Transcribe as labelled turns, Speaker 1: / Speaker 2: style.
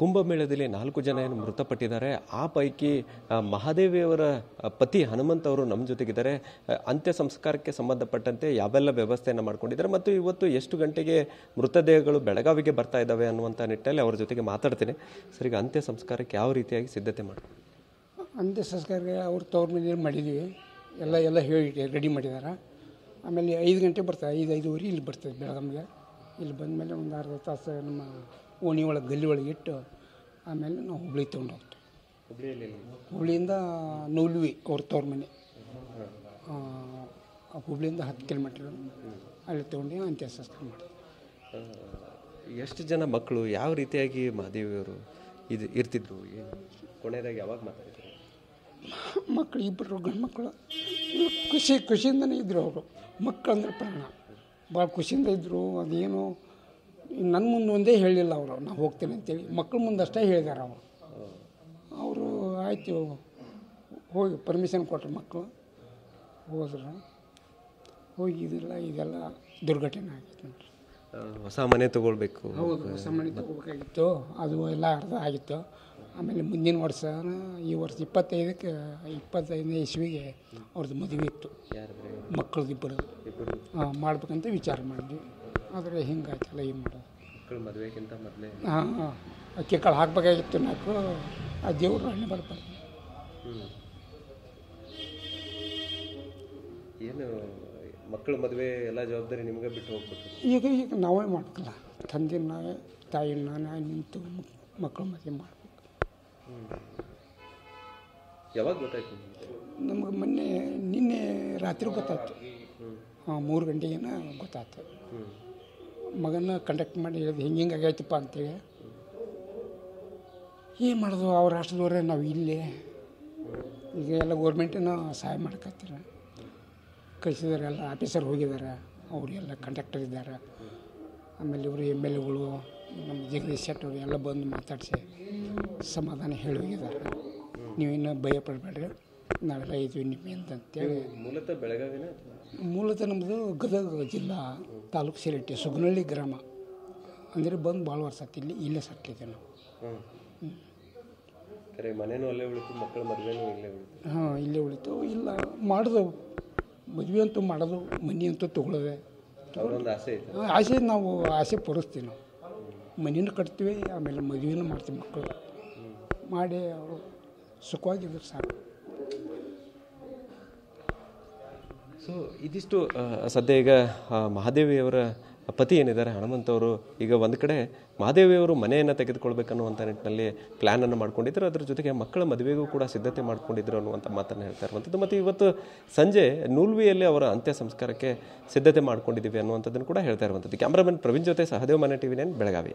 Speaker 1: ಕುಂಭಮೇಳದಲ್ಲಿ 4 ಜನ ಏನು ಮೃತಪಟ್ಟಿದ್ದಾರೆ. ಆ ಪೈಕಿ ಮಹಾದೇವಿಯವರ ಪತಿ ಹನುಮಂತ್ ಅವರು ನಮ್ಮ ಜೊತೆಗಿದ್ದಾರೆ. ಅಂತ್ಯ ಸಂಸ್ಕಾರಕ್ಕೆ ಸಂಬಂಧಪಟ್ಟಂತೆ ಯಾವೆಲ್ಲ ವ್ಯವಸ್ಥೆಯನ್ನು ಮಾಡ್ಕೊಂಡಿದ್ದಾರೆ ಮತ್ತು ಇವತ್ತು ಎಷ್ಟು ಗಂಟೆಗೆ ಮೃತದೇಹಗಳು ಬೆಳಗಾವಿಗೆ ಬರ್ತಾ ಇದ್ದಾವೆ ಅನ್ನುವಂಥ ನಿಟ್ಟಿನಲ್ಲಿ ಅವ್ರ ಜೊತೆಗೆ ಮಾತಾಡ್ತೀನಿ. ಸರ್, ಈಗ ಅಂತ್ಯ ಸಂಸ್ಕಾರಕ್ಕೆ ಯಾವ ರೀತಿಯಾಗಿ ಸಿದ್ಧತೆ ಮಾಡ್ತೀವಿ?
Speaker 2: ಅಂತ್ಯ ಸಂಸ್ಕಾರಕ್ಕೆ ಅವ್ರ ತವ್ರ ಮನೆ ಮಾಡಿದ್ದೀವಿ. ಎಲ್ಲ ಹೇಳಿ ರೆಡಿ ಮಾಡಿದ್ದಾರೆ. ಆಮೇಲೆ 5 ಗಂಟೆ ಬರ್ತಾರೆ, 5-5:30 ಇಲ್ಲಿ ಬರ್ತದೆ ಬೆಳಗಾವಿಗೆ. ಇಲ್ಲಿ ಬಂದಮೇಲೆ ಒಂದು ಅರ್ಧ ತಾಸು ನಮ್ಮ ಓಣಿ ಒಳಗೆ ಗಲ್ಲಿ ಒಳಗೆ ಇಟ್ಟು ಆಮೇಲೆ ನಾವು ಹುಬ್ಳಿ ತೊಗೊಂಡು ಹೋಗ್ತೀವಿ. ಹುಬ್ಳಿಯಿಂದ ನೌಲ್ವಿ ಅವ್ರ ತವ್ರ ಮನೆ, ಹುಬ್ಳಿಯಿಂದ 10 ಕಿಲೋಮೀಟ್ರ್ ಅಲ್ಲಿ ತೊಗೊಂಡು ಅಂತ್ಯ ಸಂಸ್ಕಾರ ಮಾಡ್ತೀವಿ.
Speaker 1: ಎಷ್ಟು ಜನ ಮಕ್ಕಳು, ಯಾವ ರೀತಿಯಾಗಿ ಮಹಾದೇವಿಯವರು ಇರ್ತಿದ್ರು? ಕೊನೆಯದಾಗಿ ಯಾವಾಗ ಮಾತಾಡಿದ್ರು?
Speaker 2: ಮಕ್ಕಳು ಇಬ್ಬರು ಗಂಡು ಮಕ್ಕಳು ಖುಷಿಯಿಂದನೇ ಇದ್ದರು. ಅವರು ಮಕ್ಕಳು ಅಂದರೆ ಪ್ರಾಣ, ಭಾಳ ಖುಷಿಯಿಂದ ಇದ್ದರು. ಅದೇನು ನನ್ನ ಮುಂದೆ ಒಂದೇ ಹೇಳಿಲ್ಲ ಅವರು, ನಾವು ಹೋಗ್ತೇನೆ ಅಂತೇಳಿ. ಮಕ್ಕಳ ಮುಂದಷ್ಟೇ ಹೇಳಿದ್ದಾರೆ ಅವರು. ಆಯಿತು ಹೋಗಿ ಪರ್ಮಿಷನ್ ಕೊಟ್ಟರು ಮಕ್ಕಳು, ಹೋದ್ರು. ಹೋಗಿ ಇದೆಲ್ಲ ದುರ್ಘಟನೆ ಆಗಿತ್ತು ನೋಡ್ರಿ.
Speaker 1: ಹೊಸ ಮನೆ ತೊಗೊಳ್ಬೇಕು.
Speaker 2: ಹೌದು, ಹೊಸ ಮನೆ ತೊಗೋಬೇಕಾಗಿತ್ತು. ಅದು ಎಲ್ಲ ಅರ್ಧ ಆಗಿತ್ತು. ಆಮೇಲೆ ಮುಂದಿನ ವರ್ಷ, ಈ ವರ್ಷ 25ನೇ ಇಸ್ವಿಗೆ ಅವ್ರದ್ದು ಮದುವೆ ಇತ್ತು, ಮಕ್ಕಳದ್ದು ಇಬ್ಬರು ಮಾಡ್ಬೇಕಂತ ವಿಚಾರ ಮಾಡಿದ್ವಿ. ಆದರೆ ಹಿಂಗಾಯ್ತಲ್ಲ, ಏನು ಮಾಡೋದು?
Speaker 1: ಮಕ್ಕಳು ಮದುವೆಗಿಂತ ಮೊದಲೇ
Speaker 2: ಅಕ್ಕಿ ಕಾಳು ಹಾಕ್ಬೇಕಾಗಿತ್ತು 4. ಆ ದೇವರು ಹಣ್ಣು ಬರ್ತಾರೆ.
Speaker 1: ಏನು ಮಕ್ಕಳ ಮದುವೆ ಎಲ್ಲ ಜವಾಬ್ದಾರಿ ನಿಮಗೆ ಬಿಟ್ಟು ಹೋಗ್ಬೇಕು?
Speaker 2: ಈಗ ನಾವೇ ಮಾಡ್ಕಲ್ಲ, ತಂದೆ ನಾವೇ, ತಾಯಿ ನಾನೇ ನಿಂತು ಮಕ್ಕಳ ಮದುವೆ ಮಾಡ್ಬೇಕು.
Speaker 1: ಯಾವಾಗ ಗೊತ್ತಾಯ್ತು
Speaker 2: ನಮಗೆ? ನಿನ್ನೆ ರಾತ್ರಿ ಗೊತ್ತಾಯ್ತು. 3 ಗಂಟೆಗೇನ ಗೊತ್ತಾಯ್ತು. ಮಗನ ಕಂಡಕ್ಟ್ ಮಾಡಿ ಹೇಳಿದೆ, ಹಿಂಗೆ ಆಗೈತಪ್ಪ ಅಂತೇಳಿ. ಏನು ಮಾಡೋದು, ಅವ್ರ ರಾಷ್ಟ್ರದವರೇ, ನಾವು ಇಲ್ಲೇ. ಈಗ ಎಲ್ಲ ಗೌರ್ಮೆಂಟಿನ ಸಹಾಯ ಮಾಡಕತ್ತಾರೆ. ಕಳಿಸಿದ್ದಾರೆ, ಎಲ್ಲ ಆಫೀಸರ್ ಹೋಗಿದ್ದಾರೆ, ಅವರೆಲ್ಲ ಕಂಡಕ್ಟರ್ ಇದ್ದಾರೆ. ಆಮೇಲೆ ಇವರು MLAಗಳು, ನಮ್ಮ ಜಗದೀಶ್ ಶೆಟ್ಟರು ಎಲ್ಲ ಬಂದು ಮಾತಾಡಿಸಿ ಸಮಾಧಾನ ಹೇಳಿ ಹೋಗಿದ್ದಾರೆ. ನೀವಿನ್ನೂ ಭಯ ಪಡಬೇಡ್ರಿ, ನಾವೆಲ್ಲ ಇದ್ವಿ ನಿಮ್ಮಿಂದ ಅಂತೇಳಿ.
Speaker 1: ಮೂಲತಃ ಬೆಳಗಾವಿನ?
Speaker 2: ಮೂಲತಃ ನಮ್ಮದು ಗದಗ ಜಿಲ್ಲಾ, ತಾಲೂಕು ಸಿರಟ್ಟಿ, ಸುಗನಹಳ್ಳಿ ಗ್ರಾಮ. ಅಂದರೆ ಬಂದು ಭಾಳ ವರ್ಷ ಆಯ್ತು, ಇಲ್ಲೇ ಸಟ್ಟಿದ್ದೆ ನಾವು.
Speaker 1: ಮನೇನೂ ಅಲ್ಲೇ ಉಳಿತು, ಮಕ್ಕಳ ಮದುವೆನೂ ಇಲ್ಲೇ ಉಳಿತು?
Speaker 2: ಇಲ್ಲೇ ಉಳಿತು. ಇಲ್ಲ ಮಾಡೋದು, ಮದುವೆ ಅಂತೂ ಮಾಡೋದು, ಮನೆ ಅಂತೂ ತೊಗೊಳ್ಳೋದೆ.
Speaker 1: ಅವರೊಂದು ಆಸೆ ಇದೆ.
Speaker 2: ಆಸೆ ನಾವು ಆಸೆ ಪಡಿಸ್ತೀವಿ. ನಾವು ಮನೆಯೂ ಕಟ್ತೀವಿ, ಆಮೇಲೆ ಮದುವೆನೂ ಮಾಡ್ತೀವಿ. ಮಕ್ಕಳು ಮಾಡಿ ಅವರು ಸುಖವಾಗಿದ್ರು ಸಾಕು.
Speaker 1: ಸೊ ಇದಿಷ್ಟು ಸದ್ಯ ಈಗ ಮಹಾದೇವಿಯವರ ಪತಿ ಏನಿದ್ದಾರೆ ಹನುಮಂತ್ ಅವರು, ಈಗ ಒಂದು ಕಡೆ ಮಹಾದೇವಿಯವರು ಮನೆಯನ್ನು ತೆಗೆದುಕೊಳ್ಬೇಕನ್ನುವಂಥ ನಿಟ್ಟಿನಲ್ಲಿ ಪ್ಲ್ಯಾನನ್ನು ಮಾಡ್ಕೊಂಡಿದ್ರು. ಅದ್ರ ಜೊತೆಗೆ ಮಕ್ಕಳ ಮದುವೆಗೂ ಕೂಡ ಸಿದ್ಧತೆ ಮಾಡ್ಕೊಂಡಿದ್ರು ಅನ್ನುವಂಥ ಮಾತನ್ನು ಹೇಳ್ತಾ ಇರುವಂಥದ್ದು. ಮತ್ತು ಇವತ್ತು ಸಂಜೆ ನೂಲ್ವಿಯಲ್ಲಿ ಅವರ ಅಂತ್ಯ ಸಂಸ್ಕಾರಕ್ಕೆ ಸಿದ್ಧತೆ ಮಾಡ್ಕೊಂಡಿದ್ದೀವಿ ಅನ್ನುವಂಥದ್ದನ್ನು ಕೂಡ ಹೇಳ್ತಾ ಇರುವಂಥದ್ದು. ಕ್ಯಾಮ್ರಾಮನ್ ಪ್ರವೀಣ್ ಜೊತೆ ಸಹದೇವ್ ಮನೆ TV9 ಬೆಳಗಾವಿ.